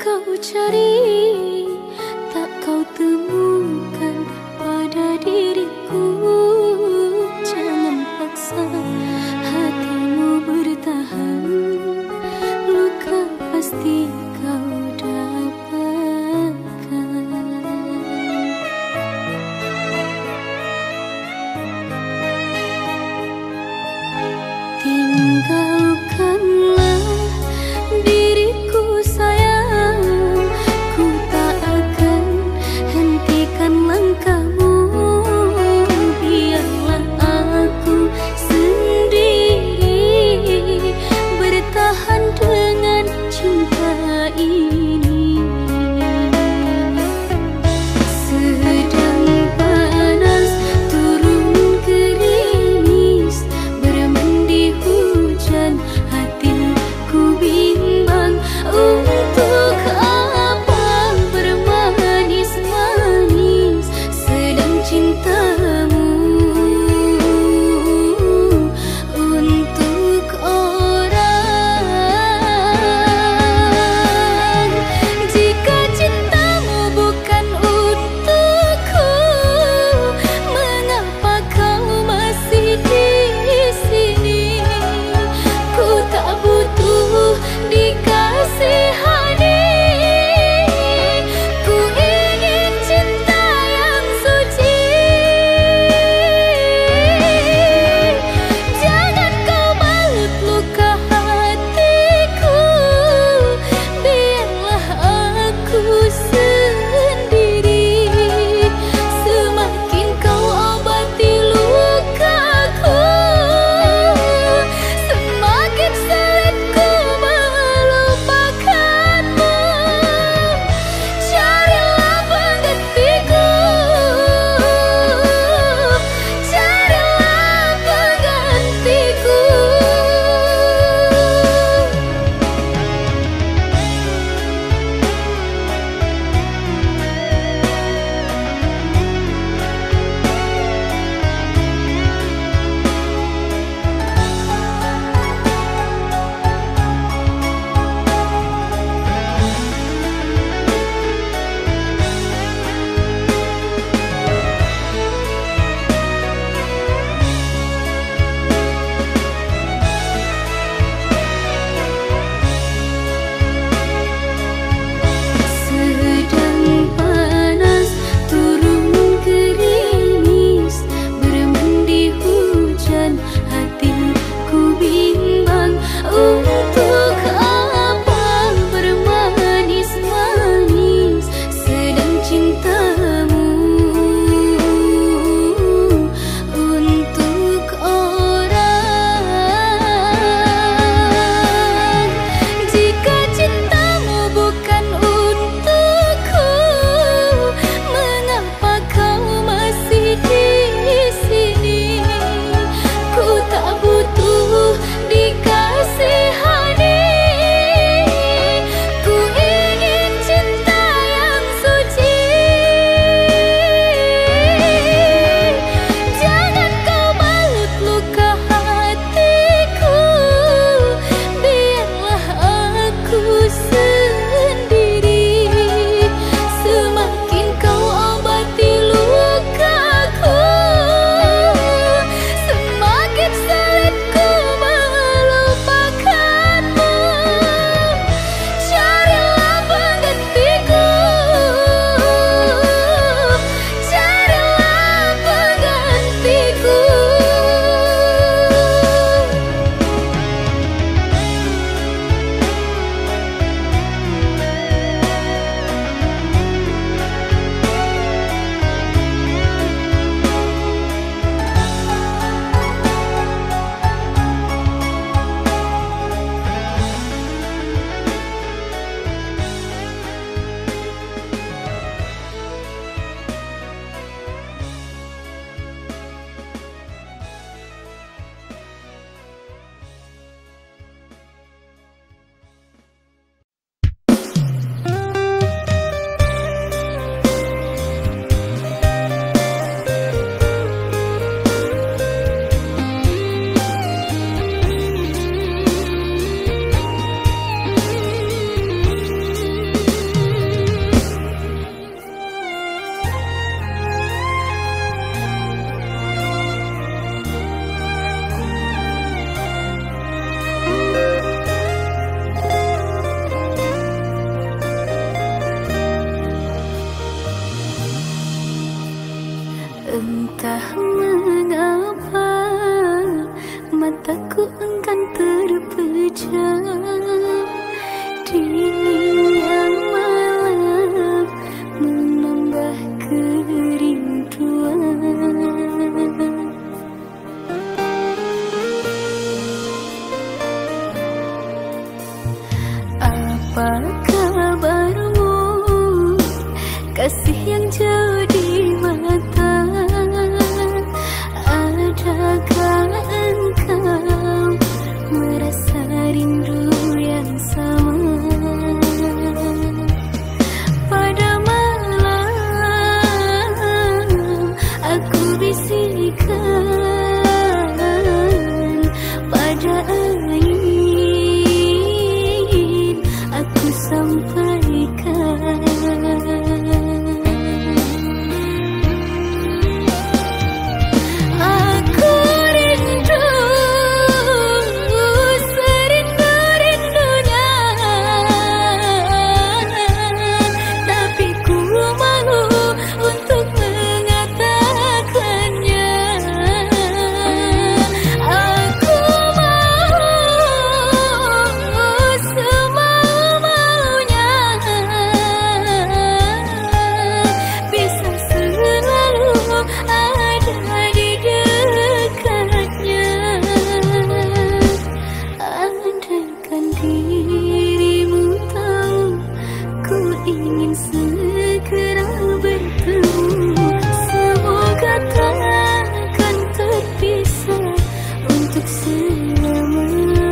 kau cari, tak kau temukan pada diriku. Jangan paksa hatimu bertahan, luka pasti kau dapatkan. Tinggalkanlah diriku sayang, ku tak akan hentikan langkahmu. Biarlah aku sendiri bertahan dengan cinta ini. Sedang panas turun gerimis, bermandi hujan, hatiku bimbang. Untuk apa bermanis-manis sedang cintamu untuk orang. Jika cintamu bukan untukku, mengapa kau masih di sini? Ku tak butuh dikasihani, ku ingin cinta yang suci. Jangan kau balut luka hatiku, biarlah aku sendiri. Semakin kau obati lukaku, semakin sulit ku melupakanmu. Carilah penggantiku, carilah penggantiku. Sedang panas turun gerimis, bermandi hujan, hatiku bimbang. Untuk apa bermanis-manis sedang cintamu untuk orang. Jika cintamu bukan untukku, mengapa kau masih di sini? Ku tak butuh dikasihani, ku ingin cinta yang suci. Jangan kau balut luka hatiku, biarlah aku sendiri. Semakin kau obati lukaku, semakin sulit ku melupakanmu. Carilah penggantiku, carilah penggantiku. Entah mengapa mataku enggan terpejam, dinginnya malam menambah kerinduan. Apa kabarmu, kasih yang jauh di mata? Adakah engkau merasa rindu yang sama? Pada malam aku bisikkan, pada angin aku sampaikan. Ingin segera bertemu, semoga takkan terpisah untuk selamanya.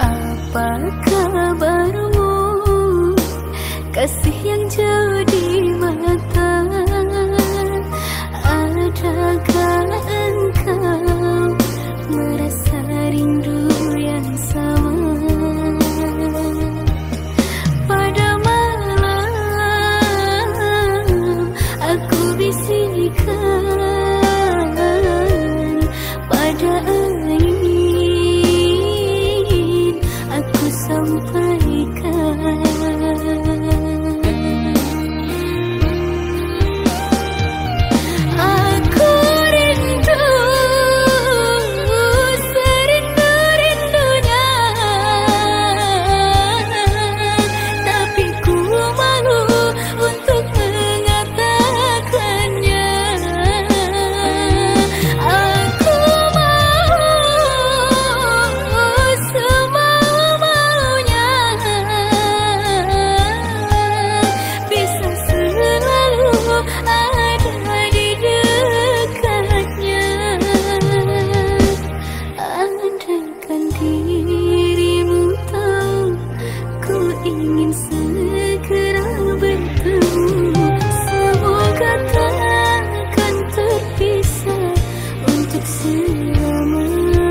Apa kabarmu, kasih yang jauh di mata? Adakah engkau merasa rindu yang sama? Pada malam aku bisikkan, pada aku sampaikan. Aku rindu serindu-rindunya, tapi ku malu untuk mengatakannya. Aku ingin segera bertemu, semoga takkan terpisah untuk selamanya.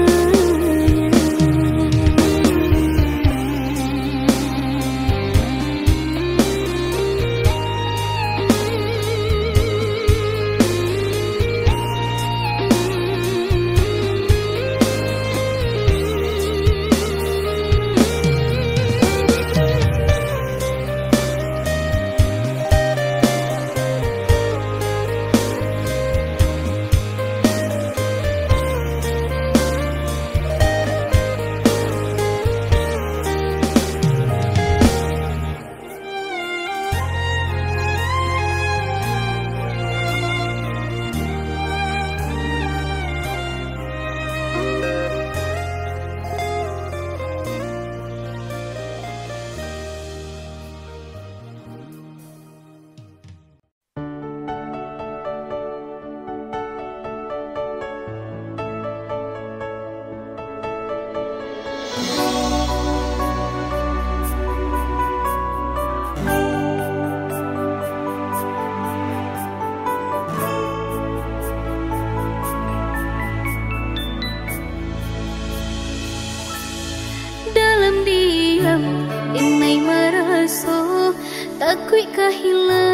basuh takut kehilangan.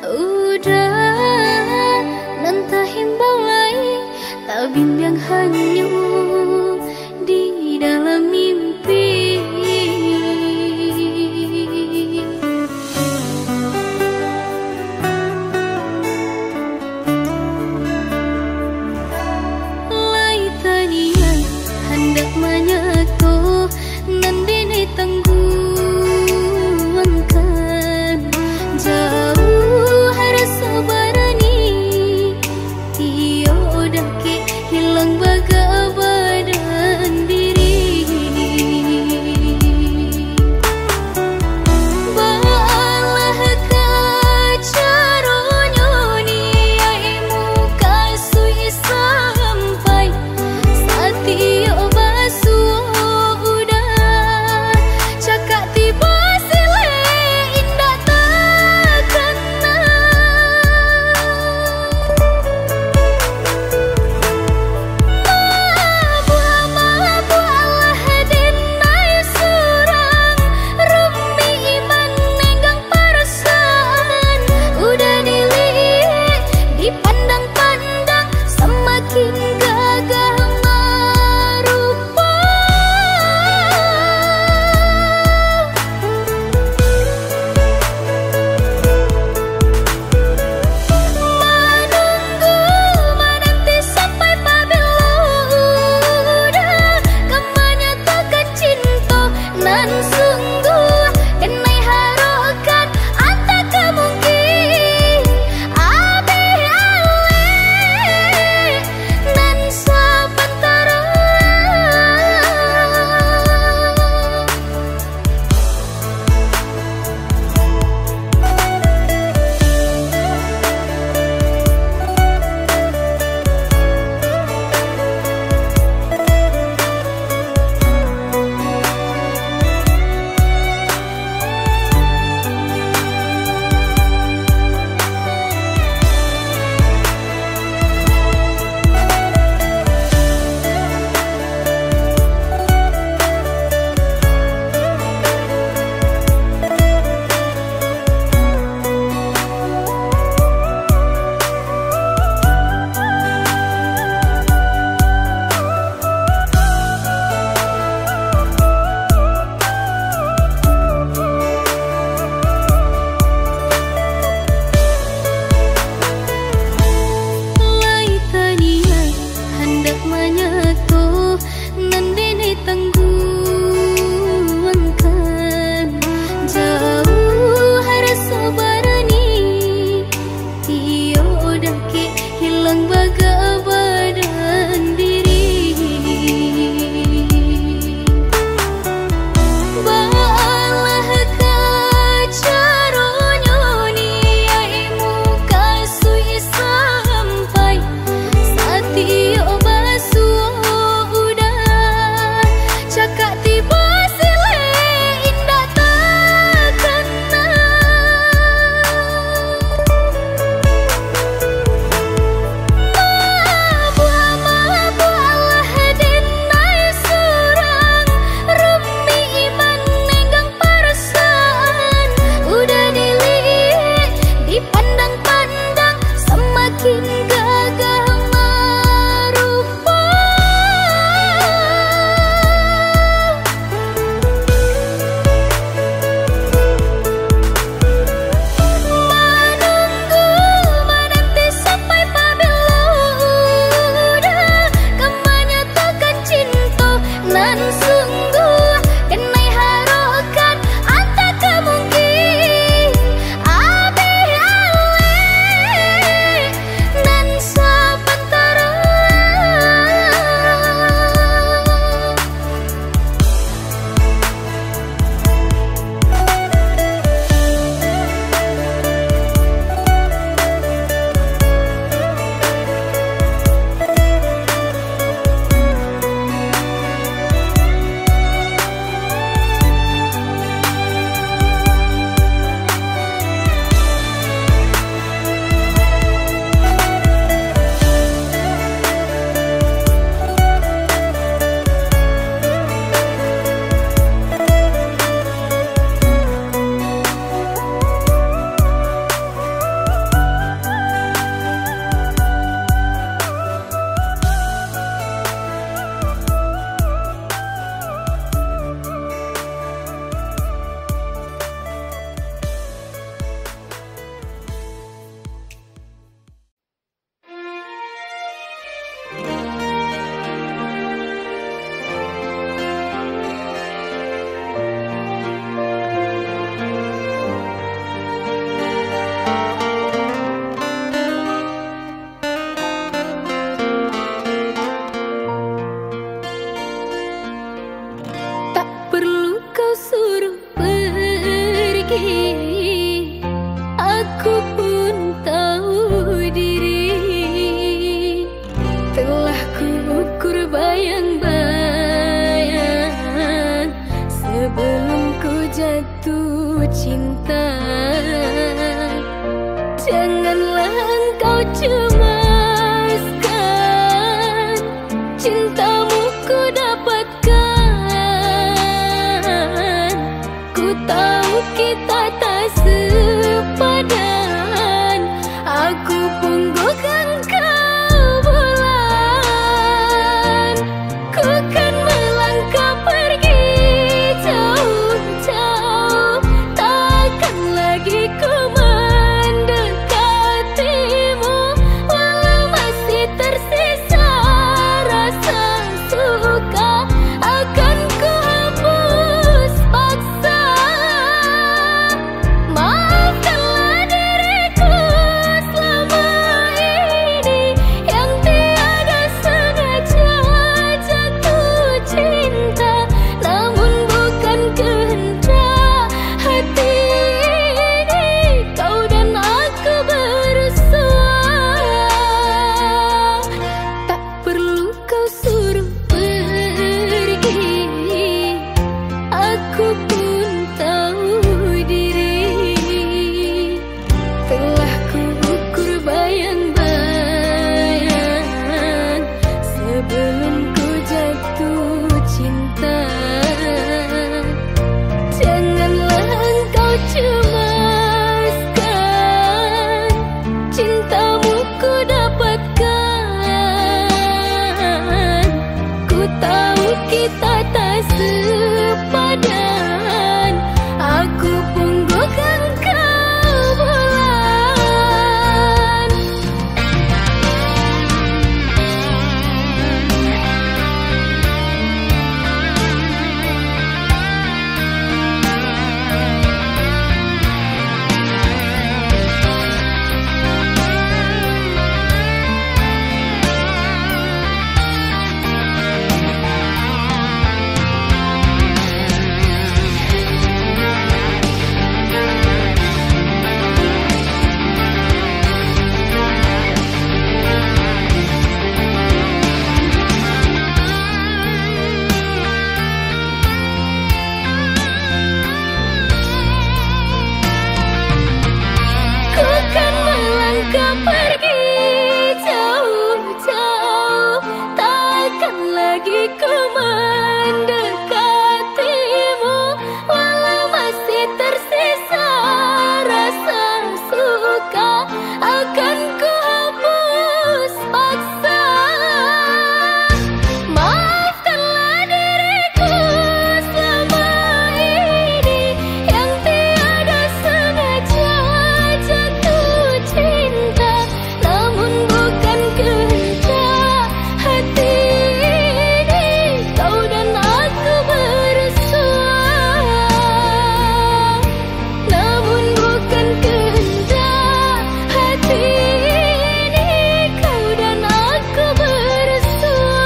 Udah nantah himbau lai tak bimbang hanyut di dalam mimpi. Tangguhkan jauh harus sabarani iyo dah ke hilang baga badan diri. Balah kacaronyo ni aimu kasui sampai saat iyo basuh udah aku pun tahu diri. Telah kuukur bayang-bayang sebelum ku jatuh cinta. Janganlah engkau cemaskan, cintamu ku dapatkan. Ku tahu kita tak sepadan, aku punggungkan kau bulan. Ku kan melangkah pergi jauh-jauh, takkan lagi ku mendekatimu. Walau masih tersisa rasa suka, akan ku hapus paksa. Maafkanlah diriku selama ini yang tiada sengaja jatuh cinta. Namun bukan kehendak hati ini, kau dan aku bersua. Tak perlu kau suruh pergi, aku pun tahu diri. Telah kuukur bayang-bayang sebelum ku jatuh cinta. Janganlah engkau cemaskan, cintamu ku dapatkan. Ku tahu kita tak sepadan, aku punggungkan kau bulan. Ku kan melangkah pergi jauh-jauh, takkan lagi ku mendekatimu. Walau masih tersisa rasa suka, akan ku hapus paksa. Maafkanlah diriku selama ini yang tiada sengaja jatuh cinta. Namun bukan kehendak hati ini, kau dan aku bersua. Namun bukan kehendak hati ini, kau dan aku bersua.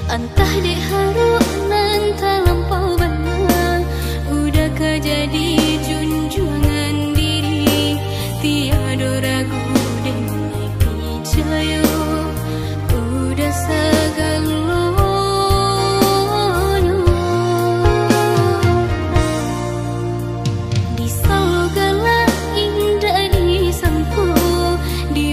Entah dek harap nan terlampau banyak, udah kejadi junjungan diri. Tiada ragu dan naik percaya, udah segala di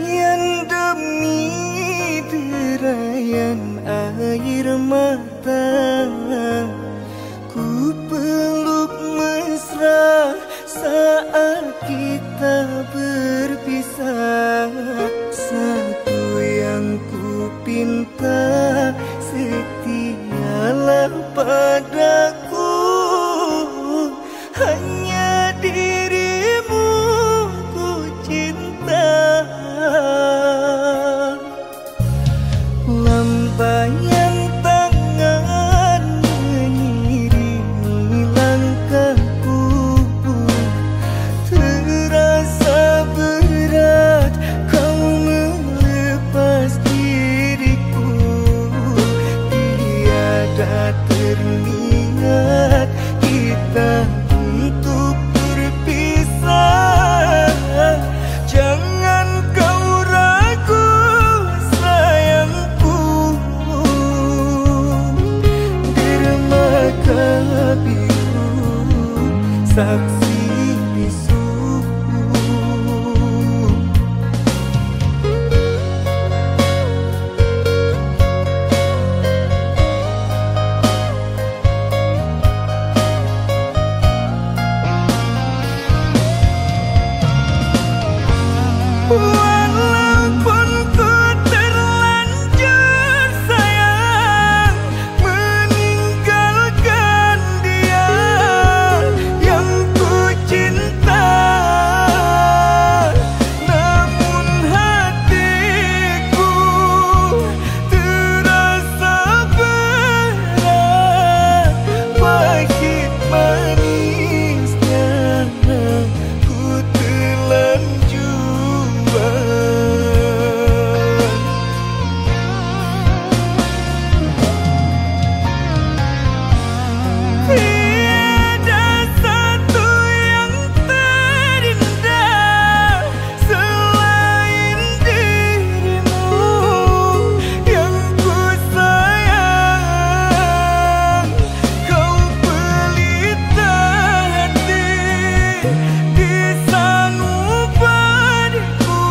derayan demi derayan air mata, ku peluk mesra saat kita berpisah. Satu yang ku pinta, setialah padaku, hanya dirimu ku cinta. Lambaian tangan mengiringi langkahku, terasa berat kau melepas diriku. Tiada terniat kita untuk berpisah. Jangan kau ragu sayangku, dermaga biru saksi bisu. Walaupun ku terlanjur sayang meninggalkan dia yang ku cinta, namun hatiku terasa berat. Pahit manisnya ku telan tiada satu yang terindah selain dirimu yang ku sayang. Kau pelita hati di sanubariku,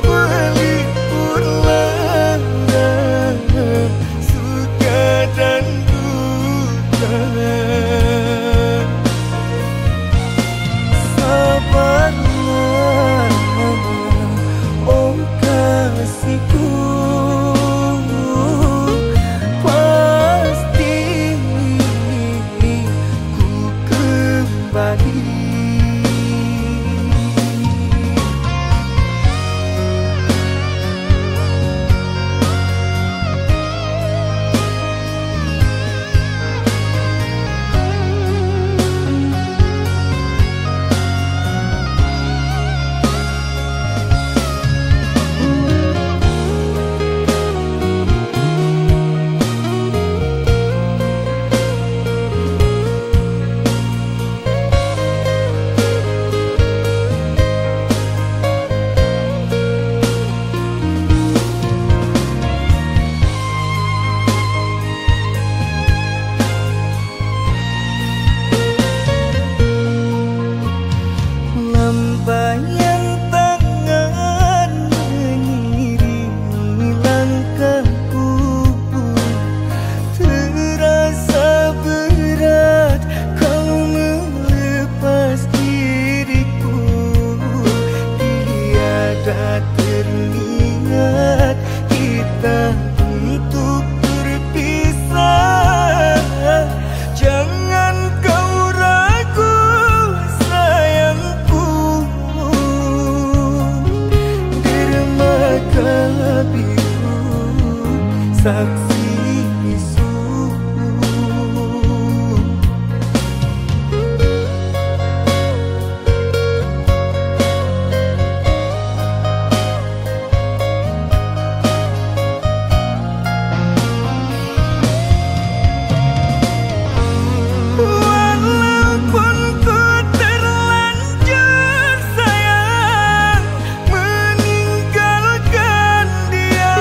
pelipurlah suka dan duka. Sabarlah, oh kasihku, pasti ku kembali. Lambaian tangan mengiringi langkahku, terasa berat kau melepas diriku. Tiada terniat kita untuk berpisah. Jangan kau ragu sayangku, dermaga biru saksi bisu. Walaupun ku terlanjur sayang meninggalkan dia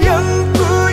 yang ku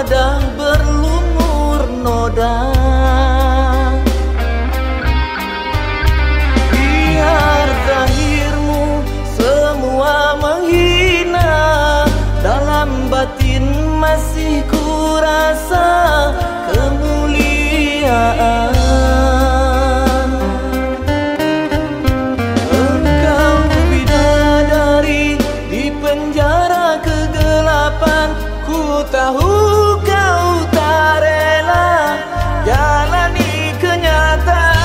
dah berlumur noda. Biar zahirmu semua menghina, dalam batin masih kurasa kemuliaan. Engkau bidadari di penjara kegelapan, ku tahu kau tak rela jalani kenyataan.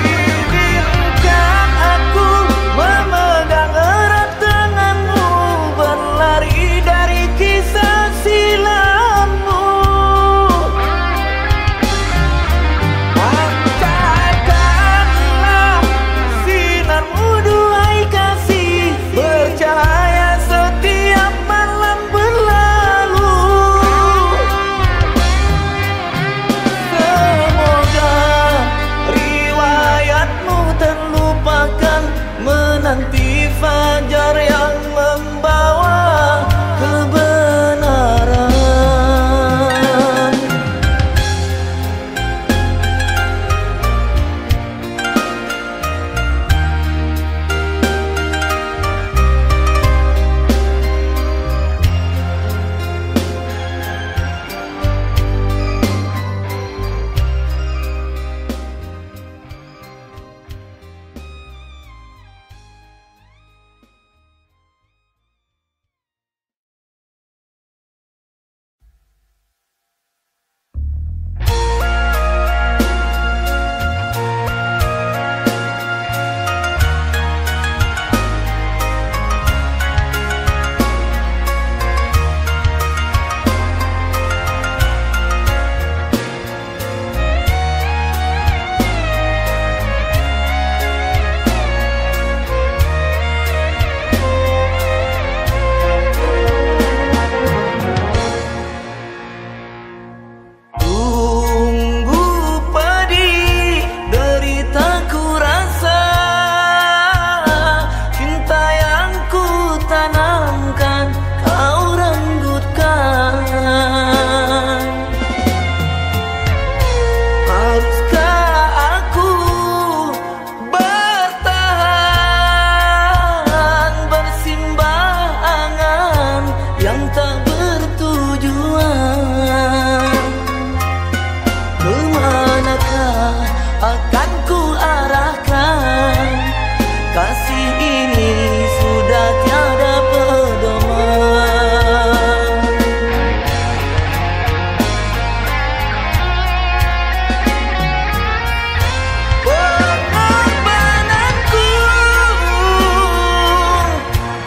Izinkan aku memegang erat tanganmu, berlari dari kisah silammu. Pancarkanlah sinarmu duhai kasih, bercahaya setiap malam berlalu. Semoga riwayatmu terlupakan menanti fajar yang membawa kebenaran. Sungguh pedih deritaku rasa, cinta yang ku tanamkan kau renggutkan. Haruskah aku bertahan bersimbah angan yang tak bertujuan? Kemanakah akan ku arahkan? Kasih ini sudah tiada pedoman. Pengorbananku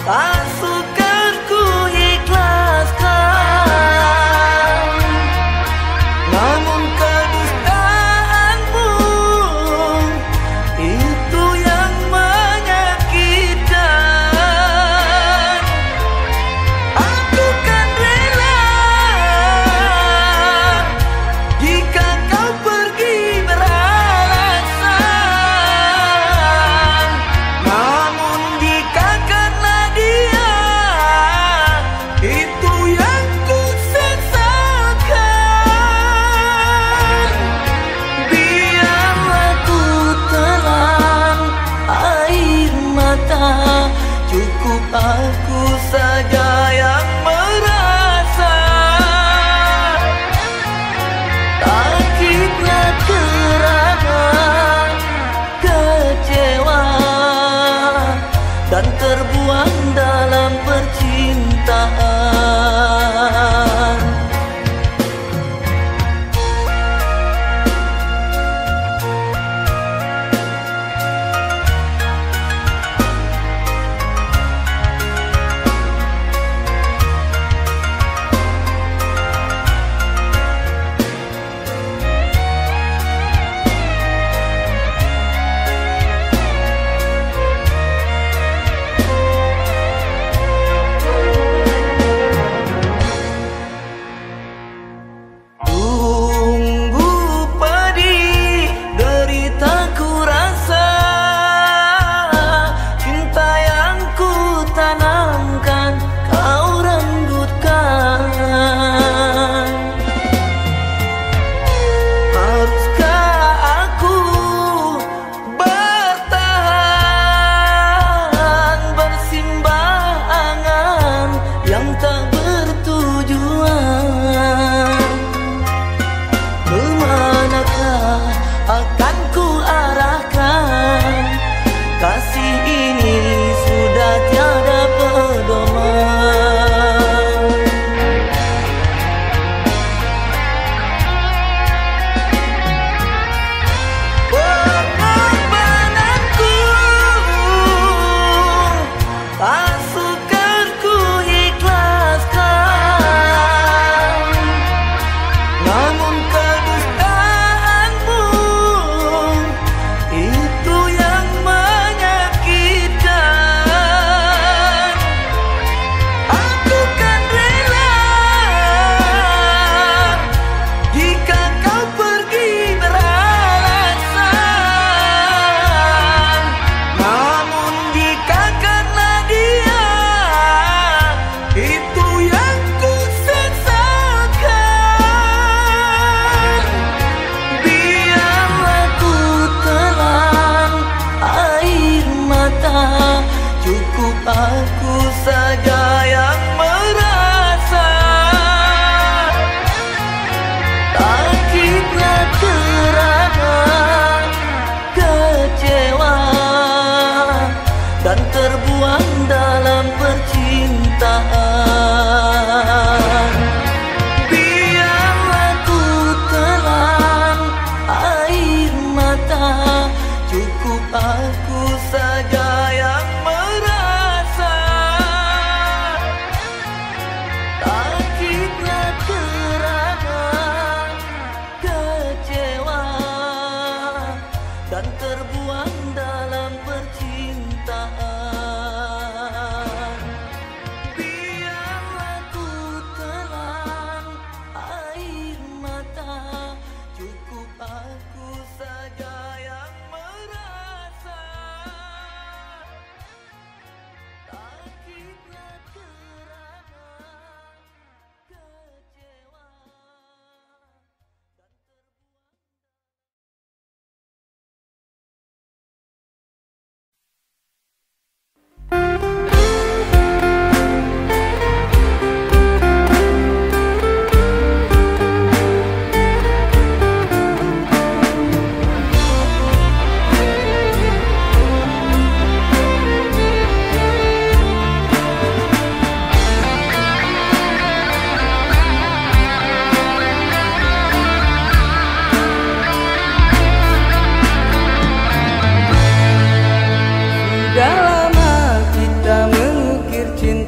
tak sukar ku ikhlaskan, namun kedustaanmu itu yang menyakitkan. Aku kan rela jika kau pergi beralasan, namun jika karena dia itu yang ku sesalkan. Biarlah ku telan air mata, cukup aku saja yang merasa sakitnya kerana kecewa dan terbuang dalam percintaan.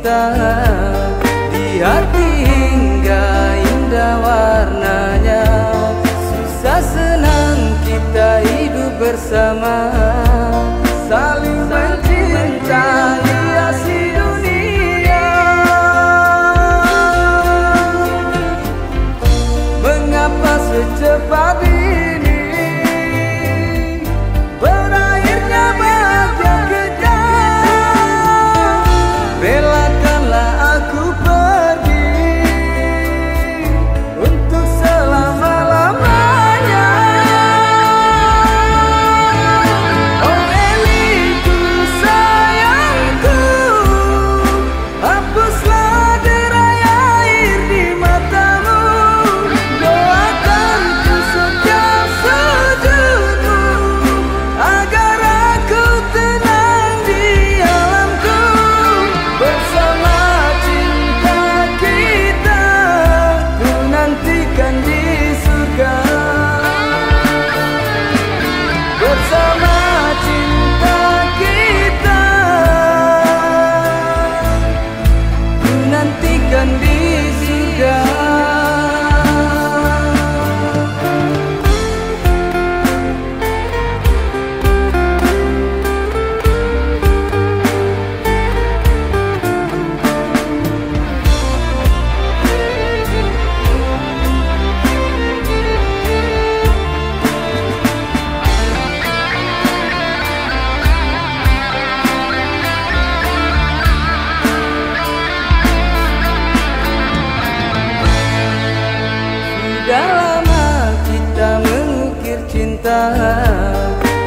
cinta di hati hingga indah warnanya. Susah senang kita hidup bersama, saling mencintai hiasi dunia. Mengapa secepat ini berakhirnya bahagia kejam? Relakanlah aku pergi untuk selama-lamanya. Oh Eliku sayangku, hapuslah derai air di matamu. Doakanku setiap sujudmu agar aku tenang di alamku. Bersama cinta kita ku nantikan di surga. Bersama cinta kita ku nantikan di surga. Sudah lama kita mengukir cinta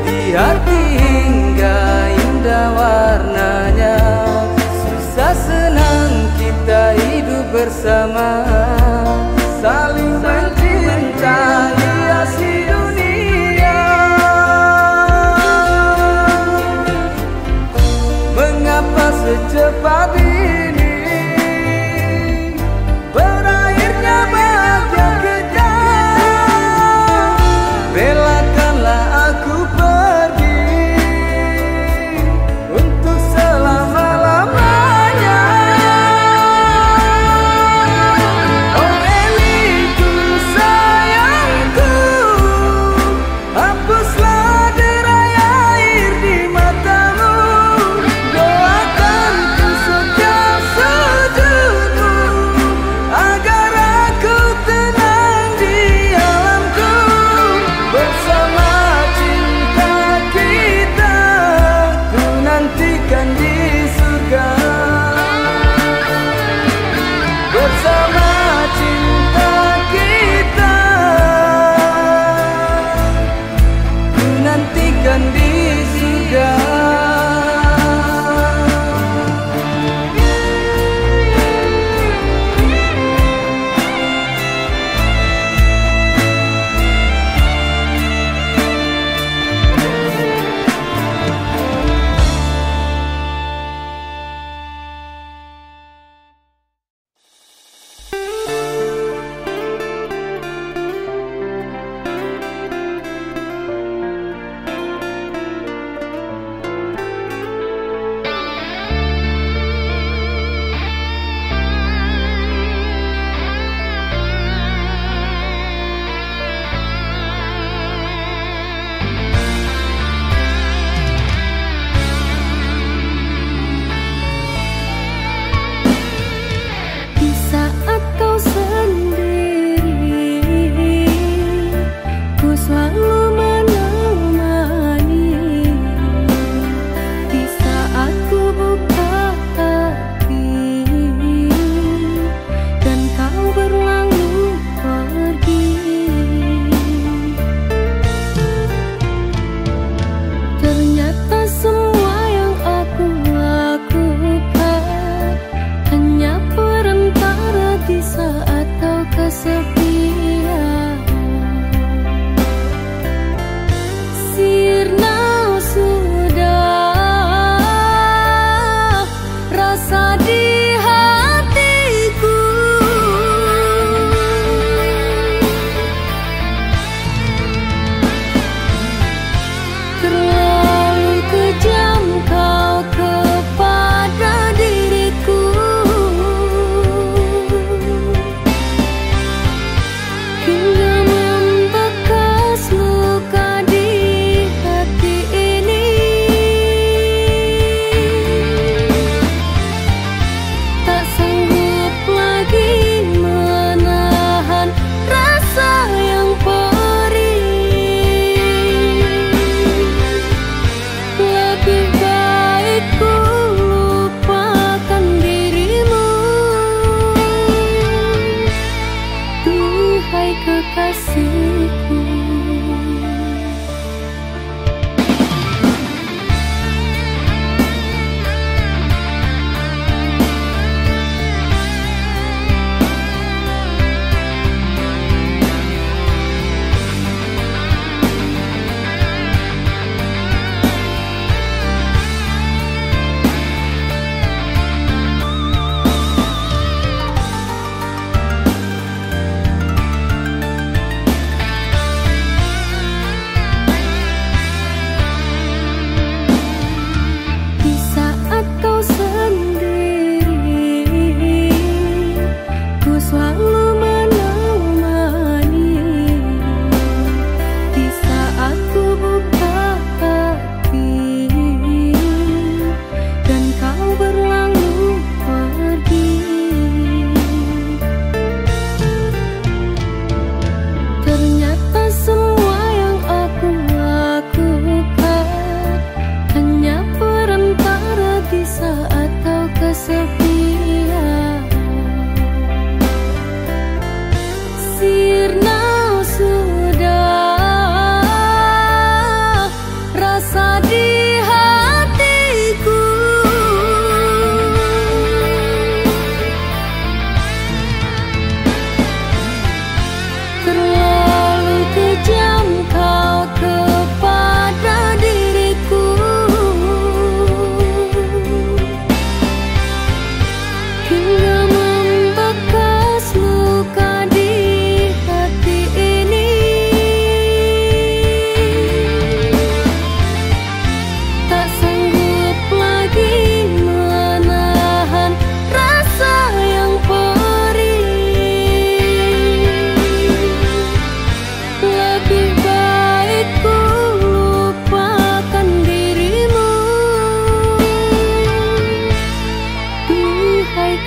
di hati hingga indah warnanya. Susah senang kita hidup bersama, saling mencintai hiasi dunia. Mengapa secepat ini berakhirnya bahagia kejam? Relakanlah aku pergi untuk selama-lamanya. Oh Eliku sayangku, hapuslah derai air di matamu. Doakanku setiap sujudmu agar aku tenang di alamku. Bersama cinta kita ku nantikan di surga. Bersama cinta kita ku nantikan di surga. Di saat kau sendiri, ku selalu menemani. Di saat ku buka hati dan kau berlalu pergi, ternyata semua yang aku lakukan hanya perantara di saat kau kesepian. Sirna sudah rasa di hatiku, terlalu kejam kau kepada diriku.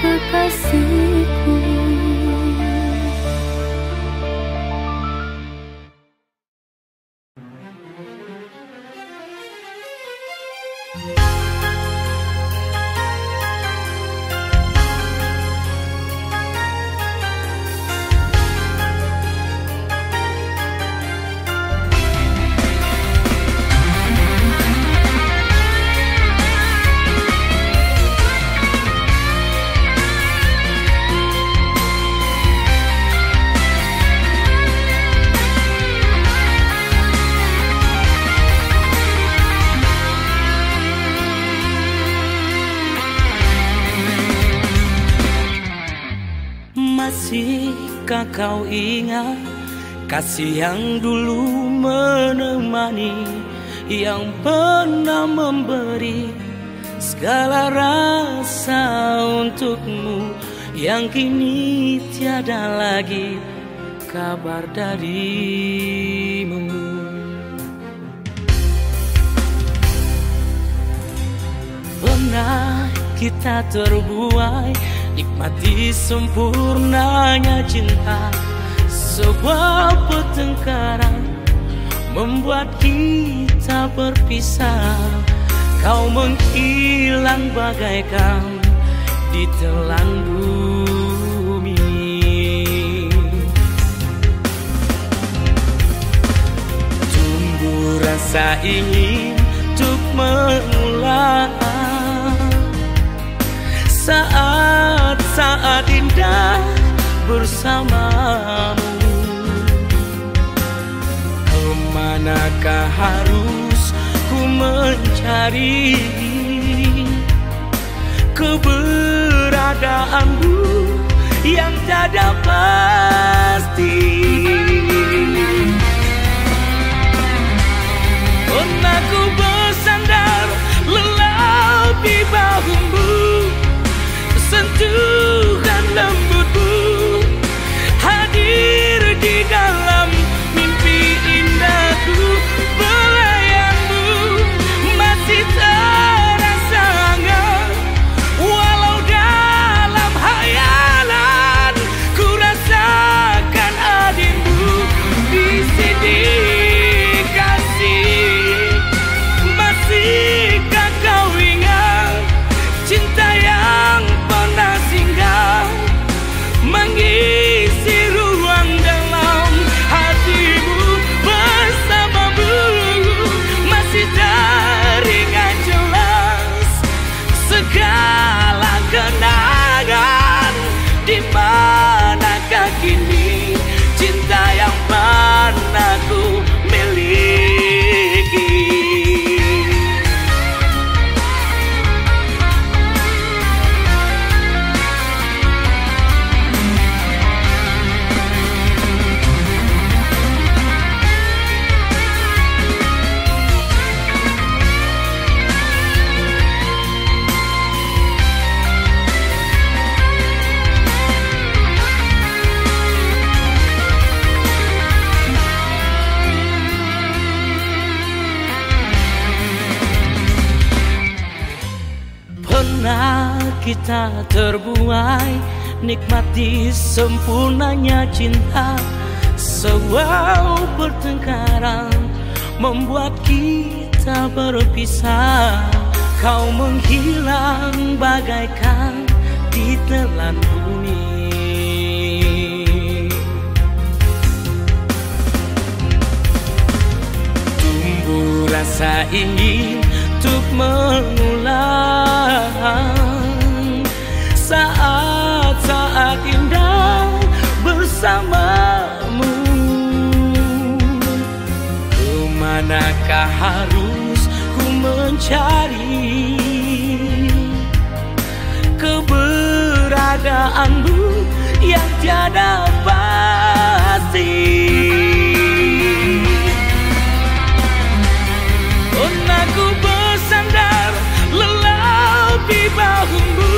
kekasihku. Masihkah kau ingat kasih yang dulu menemani, yang pernah memberi segala rasa untukmu, yang kini tiada lagi kabar darimu. Pernah kita terbuai nikmati sempurnanya cinta, sebuah pertengkaran membuat kita berpisah. Kau menghilang bagaikan ditelan bumi. Tumbuh rasa ingin untuk mengulang saat-saat indah bersamamu. Kemanakah harus ku mencari keberadaanmu yang tiada pasti? Pernah ku bersandar lelah di bahumu, sentuhan lembutmu hadir di dalam mimpi indahku. Belayanmu masih terasa hangat, walau dalam hayalan ku rasakan adikmu di sini. Kasih, masihkah kau ingat cinta yang pernah singgah mengisi ruang dalam hatimu? Bersamamu masih teringat jelas segala kenangan. Di manakah kini cinta yang pernah ku miliki? Pernah kita terbuai nikmati sempurnanya cinta, sebuah pertengkaran membuat kita berpisah. Kau menghilang bagaikan ditelan bumi. Tumbuh rasa ingin untuk mengulang saat-saat indah bersamamu. Kemanakah harus ku mencari keberadaanmu yang tiada pasti? Pernah ku bersandar lelah di bahumu,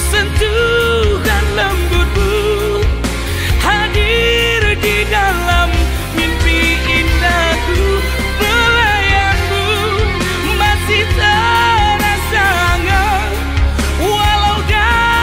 sentuhan lembutmu hadir di dalam mimpi indahku. Belayanmu masih terasa hangat, walau dalam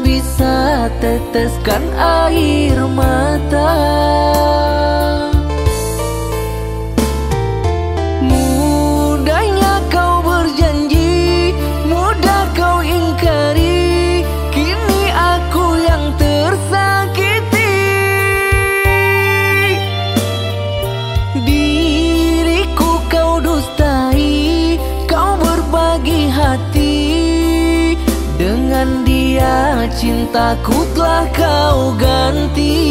bisa teteskan air mata. Mudahnya kau berjanji, mudah kau ingkari, kini aku yang tersakiti. Diriku kau dustai, kau berbagi hati. Dengan dia cintaku telah kau ganti.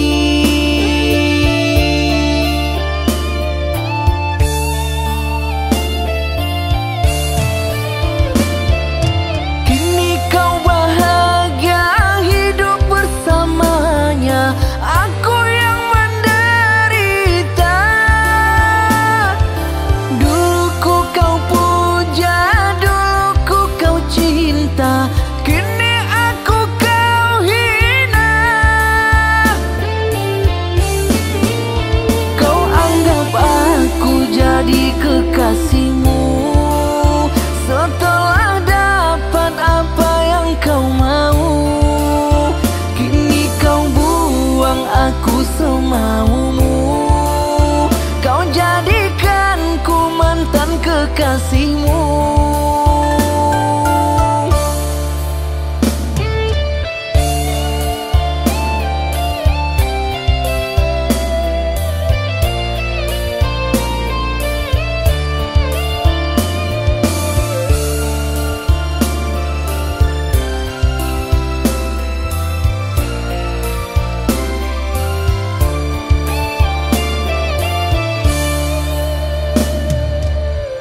Kini kau bahagia hidup bersamanya, aku yang menderita. Duluku kau puja, duluku kau cinta, kini aku kau hina. Kau anggap aku jadi kekasihmu, setelah dapat apa yang kau mau. Kini kau buang aku semaumu, kau jadikanku mantan kekasihmu.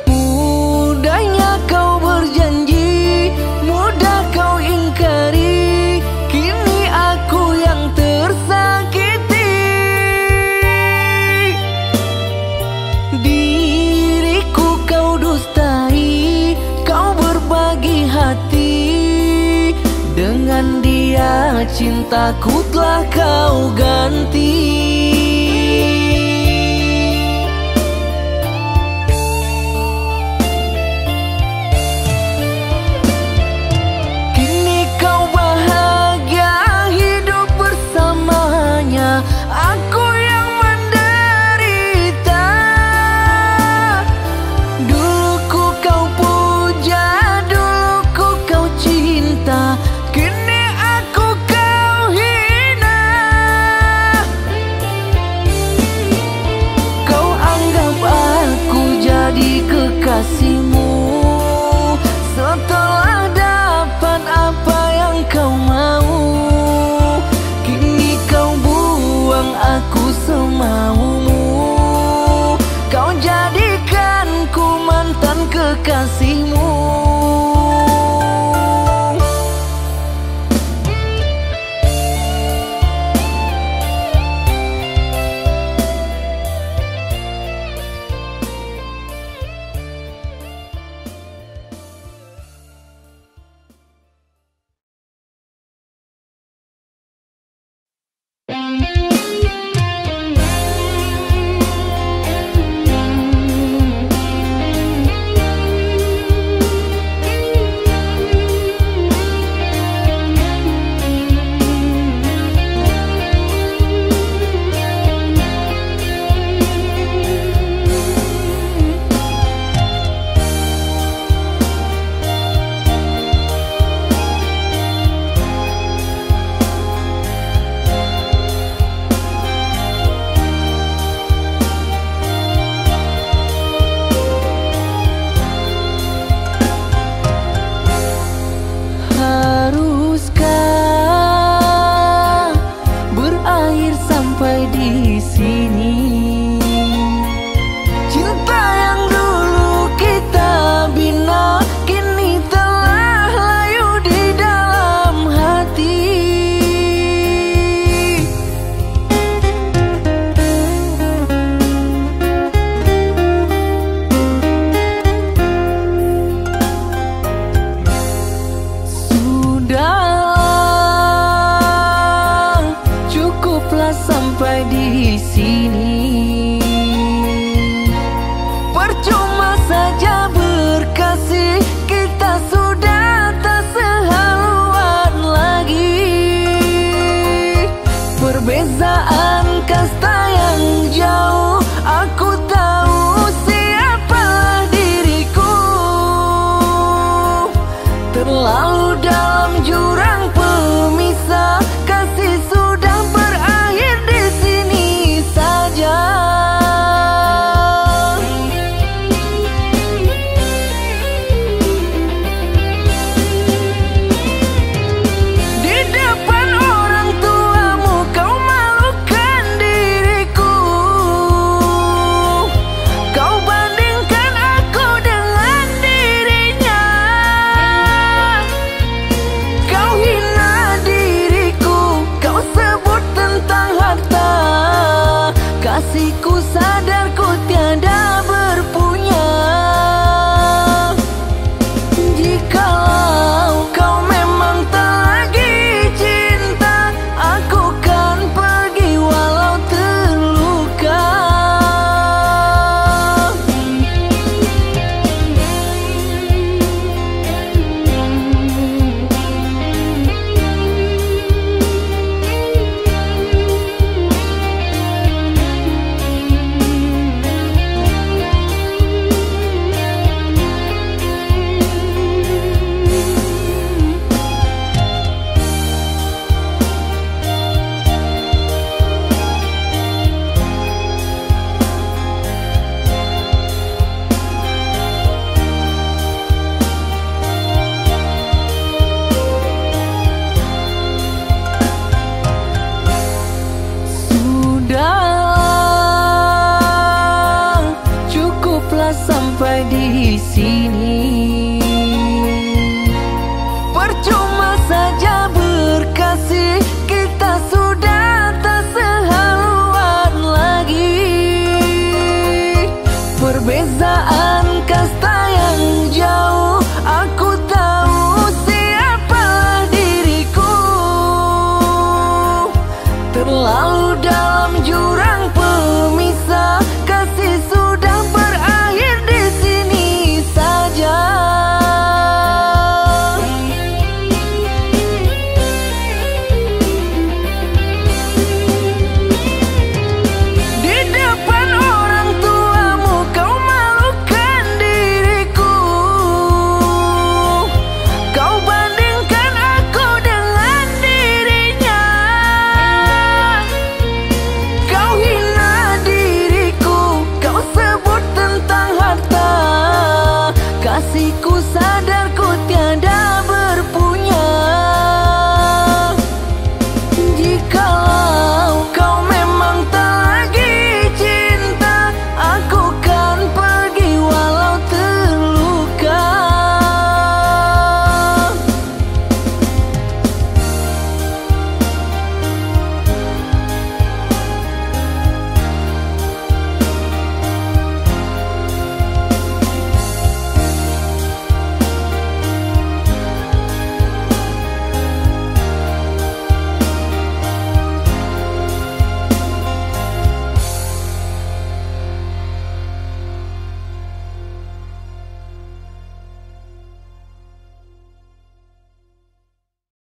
Mudahnya kau berjanji, mudah kau ingkari, kini aku yang tersakiti. Diriku kau dustai, kau berbagi hati. Dengan dia cintaku telah kau ganti. Kini kau bahagia hidup bersamanya, aku yang menderita. Duluku kau puja, duluku kau cinta, kini aku kau hina. Kau anggap aku jadi kekasihmu, setelah dapat apa yang kau mau. Kini kau buang aku semaumu, kau jadikanku mantan kekasihmu. Haruskah berakhir sampai di sini? Cinta yang dulu kita bina kini telah layu di dalam hati. Sudahlah, cukuplah sampai di sini. Percuma saja berkasih, kita sudah tak sehaluan lagi. terlalu dalam jurang pemisah. Kasih sudah berakhir di sini saja. Di depan orang tuamu kau malukan diriku. Kau bandingkan aku dengan dirinya. Kau hina diriku, kau sebut tentang harta. Kasihku sadar ku tiada berpunya. Jikalau kau memang tak lagi cinta, aku kan pergi walau terluka. Sudahlah, cukuplah sampai di sini.